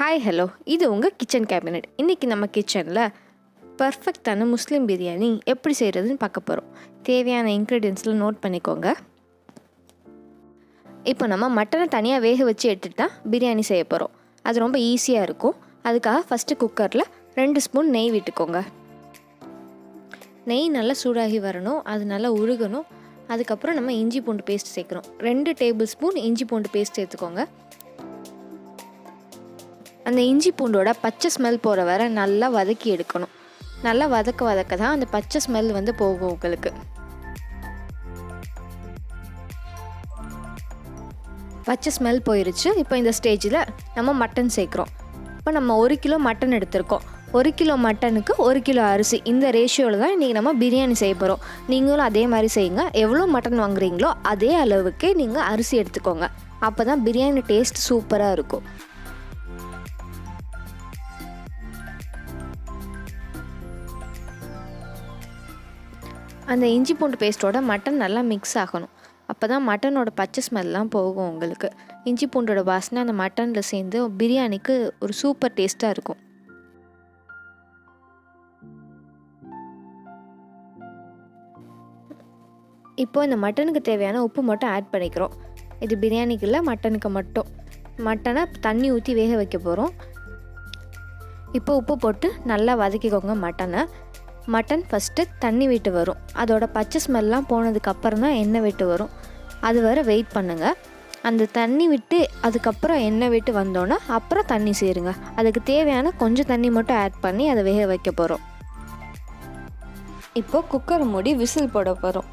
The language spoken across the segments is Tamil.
ஹாய் ஹலோ, இது உங்கள் கிச்சன் கேபினெட். இன்றைக்கி நம்ம கிச்சனில் பர்ஃபெக்டான முஸ்லீம் பிரியாணி எப்படி செய்கிறதுன்னு பார்க்க போகிறோம். தேவையான இன்க்ரீடியன்ட்ஸில் நோட் பண்ணிக்கோங்க. இப்போ நம்ம மட்டனை தனியாக வேக வச்சு எடுத்துகிட்டு தான் பிரியாணி செய்ய போகிறோம். அது ரொம்ப ஈஸியாக இருக்கும். அதுக்காக ஃபஸ்ட்டு குக்கரில் 2 ஸ்பூன் நெய் விட்டுக்கோங்க. நெய் நல்லா சூடாகி வரணும், அது நல்லா உருகணும். அதுக்கப்புறம் நம்ம இஞ்சி பூண்டு பேஸ்ட் சேர்க்குறோம். 2 டேபிள் ஸ்பூன் இஞ்சி பூண்டு பேஸ்ட் சேர்த்துக்கோங்க. அந்த இஞ்சி பூண்டோட பச்சை ஸ்மெல் போகிற வரை நல்லா வதக்கி எடுக்கணும். நல்லா வதக்க தான் அந்த பச்சை ஸ்மெல் போகும் உங்களுக்கு. பச்சை ஸ்மெல் போயிருச்சு. இப்போ இந்த ஸ்டேஜில் நம்ம மட்டன் சேர்க்குறோம். இப்போ நம்ம 1 கிலோ மட்டன் எடுத்திருக்கோம். 1 கிலோ மட்டனுக்கு 1 கிலோ அரிசி, இந்த ரேஷியோவில் தான் இன்றைக்கி நம்ம பிரியாணி செய்ய போகிறோம். நீங்களும் அதே மாதிரி செய்யுங்க. எவ்வளோ மட்டன் வாங்குறீங்களோ அதே அளவுக்கு நீங்கள் அரிசி எடுத்துக்கோங்க. அப்போ தான் பிரியாணி டேஸ்ட் சூப்பராக இருக்கும். அந்த இஞ்சி பூண்டு பேஸ்ட்டோட மட்டன் நல்லா மிக்ஸ் ஆகணும். அப்போ தான் மட்டனோட பச்சை ஸ்மெல்லாம் போகும் உங்களுக்கு. இஞ்சி பூண்டோட வாசனை அந்த மட்டனில் சேர்ந்து பிரியாணிக்கு ஒரு சூப்பர் டேஸ்ட்டாக இருக்கும். இப்போ இந்த மட்டனுக்கு தேவையான உப்பு மட்டும் ஆட் பண்ணிக்கிறோம். இது பிரியாணிக்கு இல்லை, மட்டனுக்கு மட்டும். மட்டனை தண்ணி ஊற்றி வேக வைக்க போகிறோம். இப்போ உப்பு போட்டு நல்லா வதக்கிக்கோங்க மட்டனை. மட்டன் ஃபஸ்ட்டு தண்ணி விட்டு வரும். அதோட பச்சை ஸ்மெல்லாம் போனதுக்கப்புறம் தான் எண்ணெய் விட்டு வரும். அது வரை வெயிட் பண்ணுங்கள். அந்த தண்ணி விட்டு அதுக்கப்புறம் எண்ணெய் விட்டு வந்தோன்னா அப்புறம் தண்ணி சேருங்க. அதுக்கு தேவையான கொஞ்சம் தண்ணி மட்டும் ஆட் பண்ணி அதை வேக வைக்க போகிறோம். இப்போது குக்கர் மூடி விசில் போட போகிறோம்.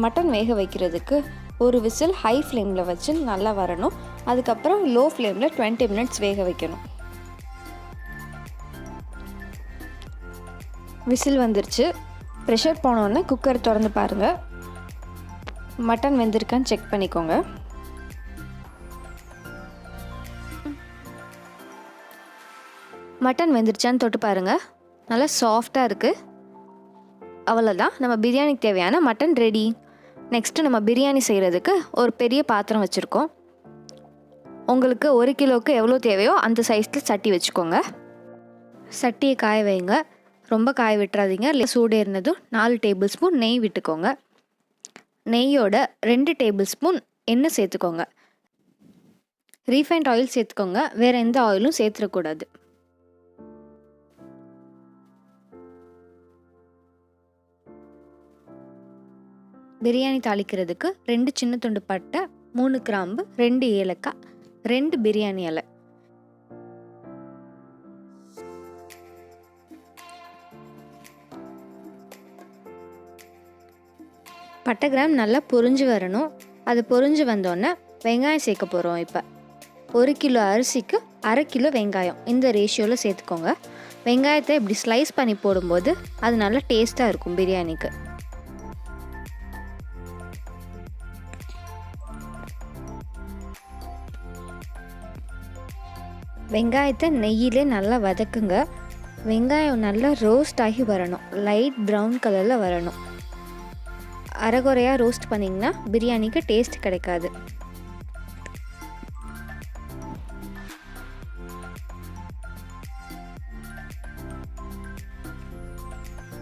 மட்டன் வேக வைக்கிறதுக்கு ஒரு விசில் ஹை ஃப்ளேமில் வச்சு நல்லா வரணும். அதுக்கப்புறம் லோ ஃப்ளேமில் 20 மினிட்ஸ் வேக வைக்கணும். விசில் வந்துருச்சு. ப்ரெஷர் போனோடனே குக்கர் திறந்து பாருங்கள். மட்டன் வெந்திருக்கான்னு செக் பண்ணிக்கோங்க. மட்டன் வெந்துருச்சான்னு தொட்டு பாருங்கள். நல்லா சாஃப்டாக இருக்குது. அவ்வளோதான், நம்ம பிரியாணிக்கு தேவையான மட்டன் ரெடி. நெக்ஸ்ட்டு நம்ம பிரியாணி செய்கிறதுக்கு ஒரு பெரிய பாத்திரம் வச்சுருக்கோம். உங்களுக்கு 1 கிலோவுக்கு எவ்வளோ தேவையோ அந்த சைஸில் சட்டி வச்சுக்கோங்க. சட்டியை காய வைங்க. ரொம்ப காய விட்டுறாதீங்க. சூடு ஏறினதும் 4 டேபிள் ஸ்பூன் நெய் விட்டுக்கோங்க. நெய்யோட 2 டேபிள் ஸ்பூன் எண்ணெய் சேர்த்துக்கோங்க. ரீஃபைண்ட் ஆயில் சேர்த்துக்கோங்க. வேறு எந்த ஆயிலும் சேர்த்துடக்கூடாது. பிரியாணி தாளிக்கிறதுக்கு 2 சின்ன துண்டு பட்டை, 3 கிராம்பு, 2 ஏலக்காய், 2 பிரியாணி இலை. பட்டை கிராம் நல்லா பொரிஞ்சு வரணும். அது பொரிஞ்சு வந்தோடனே வெங்காயம் சேர்க்க போகிறோம். இப்போ 1 கிலோ அரிசிக்கு 1/2 கிலோ வெங்காயம், இந்த ரேஷியோவில் சேர்த்துக்கோங்க. வெங்காயத்தை இப்படி ஸ்லைஸ் பண்ணி போடும்போது அது நல்லா டேஸ்ட்டாக இருக்கும் பிரியாணிக்கு. வெங்காயத்தை நெய்யிலே நல்லா வதக்குங்க. வெங்காயம் நல்லா ரோஸ்ட் ஆகி வரணும். லைட் ப்ரௌன் கலரில் வரணும். அரைகுறையாக ரோஸ்ட் பண்ணிங்கன்னா பிரியாணிக்கு டேஸ்ட் கிடைக்காது.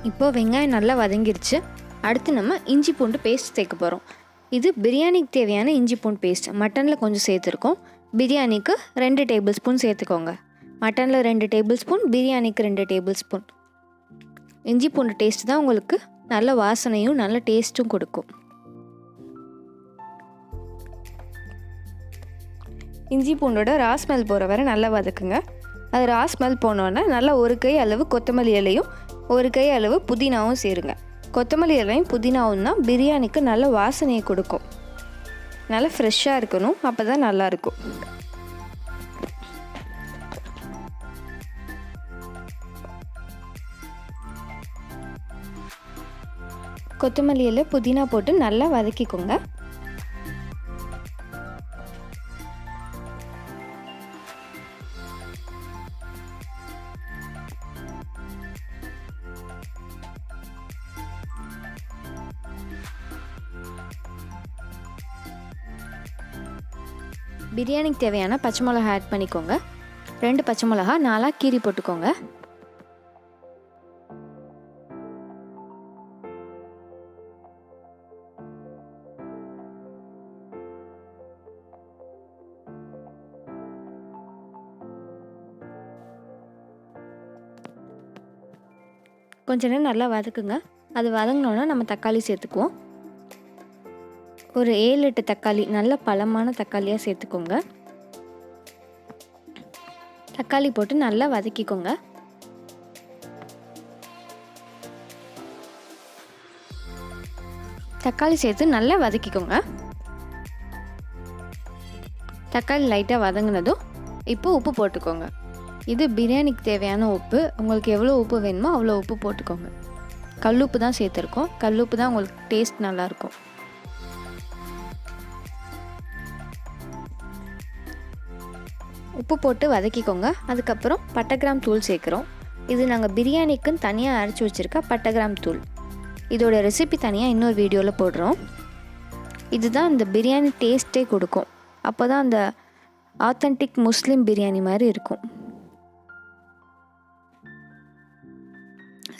இப்போ வெங்காயம் நல்லா வதங்கிருச்சு. அடுத்து நம்ம இஞ்சி பூண்டு பேஸ்ட் சேர்க்க போகிறோம். இது பிரியாணிக்கு தேவையான இஞ்சி பூண்டு பேஸ்ட். மட்டனில் கொஞ்சம் சேர்த்துருக்கோம். பிரியாணிக்கு 2 டேபிள் ஸ்பூன் சேர்த்துக்கோங்க. மட்டனில் 2 டேபிள் ஸ்பூன், பிரியாணிக்கு 2 டேபிள் ஸ்பூன். இஞ்சி பூண்டு டேஸ்ட் தான் உங்களுக்கு நல்ல வாசனையும் நல்ல டேஸ்ட்டும் கொடுக்கும். இஞ்சி பூண்டோட ரா ஸ்மெல் போகிற வரை நல்லா வதக்குங்க. அது ரா ஸ்மெல் போனோன்னே நல்லா 1 கை அளவு கொத்தமல்லி இலையும் 1 கை அளவு புதினாவும் சேருங்க. கொத்தமல்லி இலையும் புதினாவும் தான் பிரியாணிக்கு நல்ல வாசனையை கொடுக்கும். நல்லா ஃப்ரெஷ்ஷாக இருக்கணும், அப்போ தான் நல்லாயிருக்கும். கொத்தமல்லி இலை புதினா போட்டு நல்லா வதக்கிக்கோங்க. பிரியாணிக்கு தேவையான பச்சை மிளகாய் ஆட் பண்ணிக்கோங்க. 2 பச்சை மிளகா 4 கீறி போட்டுக்கோங்க. கொஞ்ச நேரம் நல்லா வதக்குங்க. அது வதங்கினோன்னா நம்ம தக்காளி சேர்த்துக்குவோம். ஒரு 7-8 தக்காளி, நல்ல பழமான தக்காளியாக சேர்த்துக்கோங்க. தக்காளி போட்டு நல்லா வதக்கிக்கோங்க. தக்காளி சேர்த்து நல்லா வதக்கிக்கோங்க. தக்காளி லைட்டாக வதங்கினதும் இப்போ உப்பு போட்டுக்கோங்க. இது பிரியாணிக்கு தேவையான உப்பு. உங்களுக்கு எவ்வளோ உப்பு வேணுமோ அவ்வளோ உப்பு போட்டுக்கோங்க. கல்லுப்பு தான் சேர்த்துருக்கோம். கல்லுப்பு தான் உங்களுக்கு டேஸ்ட் நல்லாயிருக்கும். உப்பு போட்டு வதக்கிக்கோங்க. அதுக்கப்புறம் பட்டை கிராம் தூள் சேர்க்குறோம். இது நாங்கள் பிரியாணிக்குன்னு தனியாக அரைச்சி வச்சுருக்க பட்டை கிராம் தூள். இதோட ரெசிபி தனியாக இன்னொரு வீடியோவில் போடுறோம். இதுதான் இந்த பிரியாணி டேஸ்ட்டே கொடுக்கும். அப்போ தான் அந்த ஆத்தென்டிக் முஸ்லீம் பிரியாணி மாதிரி இருக்கும்.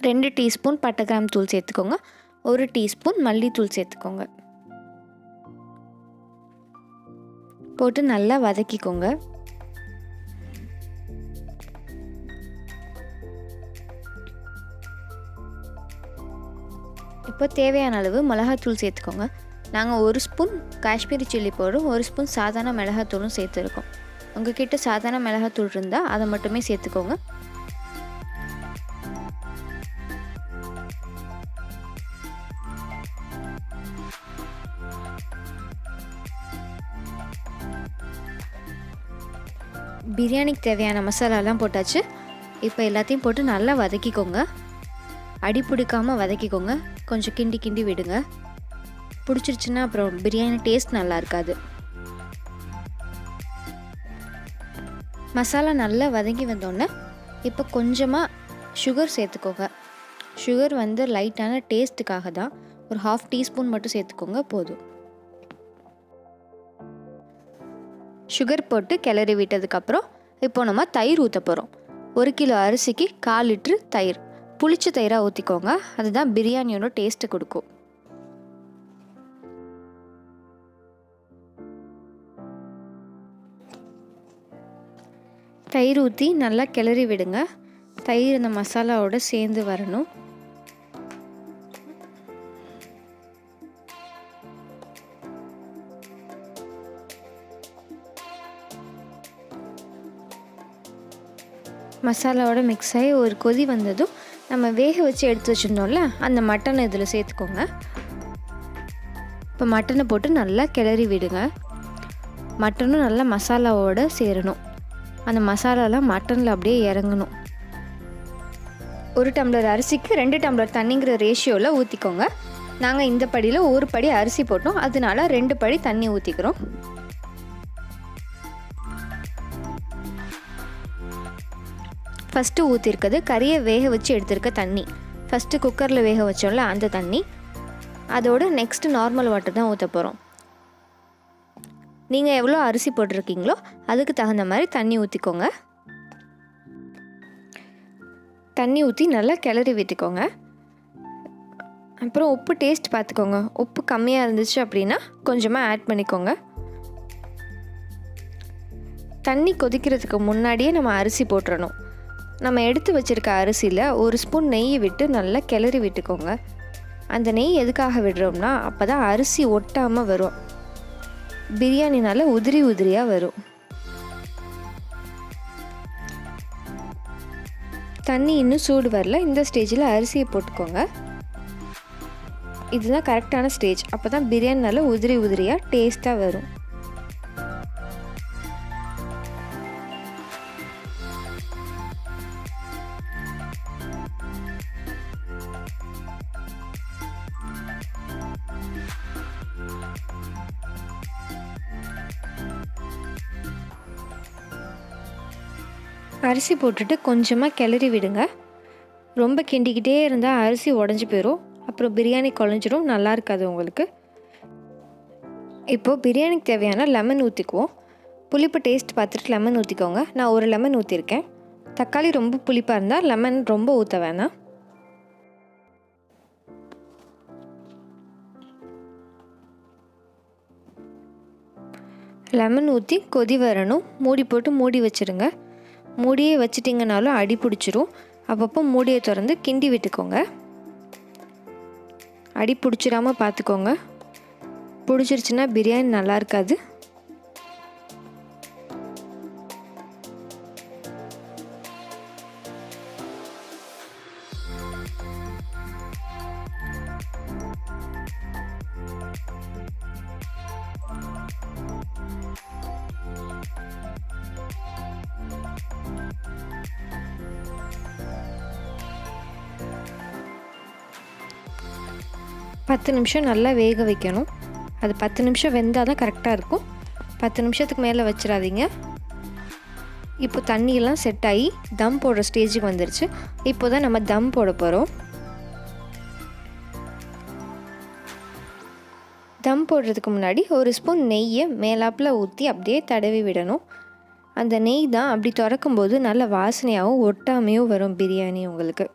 2 டீஸ்பூன் பட்டை கிராம் தூள் சேர்த்துக்கோங்க. 1 டீஸ்பூன் மல்லித்தூள் சேர்த்துக்கோங்க. போட்டு நல்லா வதக்கிக்கோங்க. இப்போ தேவையான அளவு மிளகாத்தூள் சேர்த்துக்கோங்க. நாங்கள் 1 ஸ்பூன் காஷ்மீரி சில்லி பவுடரும் 1 ஸ்பூன் சாதாரண மிளகாத்தூளும் சேர்த்துருக்கோம். உங்ககிட்ட சாதாரண மிளகாத்தூள் இருந்தால் அதை மட்டுமே சேர்த்துக்கோங்க. பிரியாணிக்கு தேவையான மசாலாலாம் போட்டாச்சு. இப்போ எல்லாத்தையும் போட்டு நல்லா வதக்கிக்கோங்க. அடி பிடிக்காமல் வதக்கிக்கோங்க. கொஞ்சம் கிண்டி கிண்டி விடுங்க. பிடிச்சிருச்சுன்னா அப்புறம் பிரியாணி டேஸ்ட் நல்லா இருக்காது. மசாலா நல்லா வதங்கி வந்தோடனே இப்போ கொஞ்சமாக சுகர் சேர்த்துக்கோங்க. சுகர் வந்து லைட்டான டேஸ்ட்டுக்காக தான். ஒரு 1/2 டீஸ்பூன் மட்டும் சேர்த்துக்கோங்க போதும். சுகர் போட்டு கிளறி விட்டதுக்கப்புறம் இப்போ நம்ம தயிர் ஊற்ற போகிறோம். 1 கிலோ அரிசிக்கு 1/4 லிட்ரு தயிர். புளிச்ச தயிராக ஊற்றிக்கோங்க. அதுதான் பிரியாணியோட டேஸ்ட்டு கொடுக்கும். தயிர் ஊற்றி நல்லா கிளறி விடுங்க. தயிர் இந்த மசாலாவோட சேர்ந்து வரணும். மசாலாவோட மிக்ஸ் ஆகி ஒரு கொதி வந்ததும் நம்ம வேக வச்சு எடுத்து வச்சுருந்தோம்ல அந்த மட்டனை இதில் சேர்த்துக்கோங்க. இப்போ மட்டனை போட்டு நல்லா கிளறி விடுங்க. மட்டனும் நல்லா மசாலாவோட சேரணும். அந்த மசாலாலாம் மட்டனில் அப்படியே இறங்கணும். 1 டம்ளர் அரிசிக்கு 2 டம்ளர் தண்ணிங்கிற ரேஷியோவில் ஊற்றிக்கோங்க. நாங்கள் இந்த படியில் 1 படி அரிசி போட்டோம், அதனால 2 படி தண்ணி ஊற்றிக்கிறோம். ஃபஸ்ட்டு ஊற்றிருக்கிறது கறியை வேக வச்சு எடுத்துருக்க தண்ணி. ஃபஸ்ட்டு குக்கரில் வேக வச்சோம்ல அந்த தண்ணி. அதோடு நெக்ஸ்ட்டு நார்மல் வாட்டர் தான் ஊற்ற போகிறோம். நீங்கள் எவ்வளோ அரிசி போட்டிருக்கீங்களோ அதுக்கு தகுந்த மாதிரி தண்ணி ஊற்றிக்கோங்க. தண்ணி ஊற்றி நல்லா கிளறி விட்டுக்கோங்க. அப்புறம் உப்பு டேஸ்ட் பார்த்துக்கோங்க. உப்பு கம்மியாக இருந்துச்சு அப்படின்னா கொஞ்சமாக ஆட் பண்ணிக்கோங்க. தண்ணி கொதிக்கிறதுக்கு முன்னாடியே நம்ம அரிசி போட்டுறணும். நம்ம எடுத்து வச்சுருக்க அரிசியில் 1 ஸ்பூன் நெய் விட்டு நல்லா கிளறி விட்டுக்கோங்க. அந்த நெய் எதுக்காக விடுறோம்னா அப்போ தான் அரிசி ஒட்டாமல் வரும். பிரியாணி நல்லா உதிரி உதிரியாக வரும். தண்ணி இன்னும் சூடு வரல. இந்த ஸ்டேஜில் அரிசியை போட்டுக்கோங்க. இதுதான் கரெக்டான ஸ்டேஜ். அப்போ தான் பிரியாணி நல்லா உதிரி உதிரியாக டேஸ்ட்டாக வரும். அரிசி போட்டுட்டு கொஞ்சமாக கிளறி விடுங்க. ரொம்ப கிண்டிக்கிட்டே இருந்தால் அரிசி உடஞ்சி போயிடும். அப்புறம் பிரியாணி குழஞ்சிரும், நல்லா இருக்காது உங்களுக்கு. இப்போது பிரியாணிக்கு தேவையான லெமன் ஊற்றிக்குவோம். புளிப்பு டேஸ்ட் பார்த்துட்டு லெமன் ஊற்றிக்கோங்க. நான் ஒரு லெமன் ஊற்றிருக்கேன். தக்காளி ரொம்ப புளிப்பாக இருந்தால் லெமன் ரொம்ப ஊற்ற வேணாம். லெமன் ஊற்றி கொதி வரணும். மூடி போட்டு மூடி வச்சுருங்க. மூடியே வச்சிட்டிங்கனாலும் அடி பிடிச்சிரும். அப்பப்போ மூடியை திறந்து கிண்டி விட்டுக்கோங்க. அடி பிடிச்சிடாமல் பார்த்துக்கோங்க. பிடிச்சிருச்சுன்னா பிரியாணி நல்லா இருக்காது. பத்து நிமிஷம் நல்லா வேக வைக்கணும். அது 10 நிமிஷம் வெந்தால் தான் கரெக்டாக இருக்கும். 10 நிமிஷத்துக்கு மேலே வச்சிடாதீங்க. இப்போ தண்ணியெல்லாம் செட் ஆகி தம் போடுற ஸ்டேஜுக்கு வந்துருச்சு. இப்போ தான் நம்ம தம் போட போகிறோம். தம் போடுறதுக்கு முன்னாடி ஒரு ஸ்பூன் நெய்யை மேலாப்பில் ஊற்றி அப்படியே தடவி விடணும். அந்த நெய் தான் அப்படி திறக்கும்போது நல்ல வாசனையாகவும் ஒட்டாமையும் வரும் பிரியாணி உங்களுக்கு.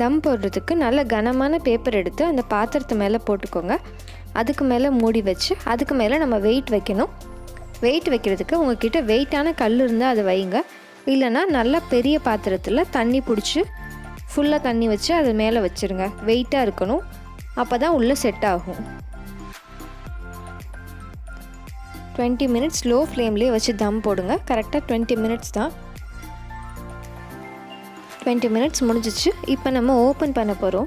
தம் போடுறதுக்கு நல்ல கனமான பேப்பர் எடுத்து அந்த பாத்திரத்து மேலே போட்டுக்கோங்க. அதுக்கு மேலே மூடி வச்சு அதுக்கு மேலே நம்ம வெயிட் வைக்கணும். வெயிட் வைக்கிறதுக்கு உங்ககிட்ட வெயிட்டான கல் இருந்தால் அதை வைங்க. இல்லைனா நல்லா பெரிய பாத்திரத்தில் தண்ணி பிடிச்சி ஃபுல்லாக தண்ணி வச்சு அது மேலே வச்சுருங்க. வெயிட்டாக இருக்கணும். அப்போ தான் உள்ளே செட் ஆகும். 20 மினிட்ஸ் லோ ஃப்ளேம்லேயே வச்சு தம் போடுங்க. கரெக்டாக 20 மினிட்ஸ் தான். 20 மினிட்ஸ் முடிஞ்சிச்சு. இப்போ நம்ம ஓப்பன் பண்ண போகிறோம்.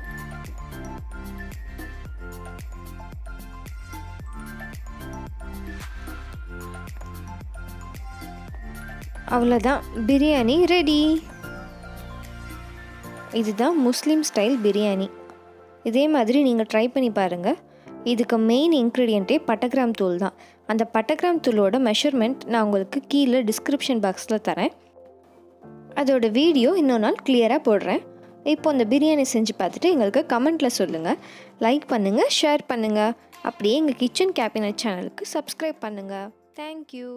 அவ்வளோதான், பிரியாணி ரெடி. இதுதான் முஸ்லீம் ஸ்டைல் பிரியாணி. இதே மாதிரி நீங்கள் ட்ரை பண்ணி பாருங்கள். இதுக்கு மெயின் இன்க்ரீடியண்ட்டே பட்டைக்கிராம் தூள் தான். அந்த பட்டைக்கிராம் தூளோட மெஷர்மெண்ட் நான் உங்களுக்கு கீழே டிஸ்கிரிப்ஷன் பாக்ஸில் தரேன். அதோட வீடியோ இன்னொரு நாள் கிளியராக போடுறேன். இப்போ இந்த பிரியாணி செஞ்சு பார்த்துட்டு எங்களுக்கு கமெண்ட்டில் சொல்லுங்கள். லைக் பண்ணுங்கள், ஷேர் பண்ணுங்கள். அப்படியே எங்கள் கிச்சன் கேபினட் சேனலுக்கு சப்ஸ்கிரைப் பண்ணுங்கள். தேங்க்யூ.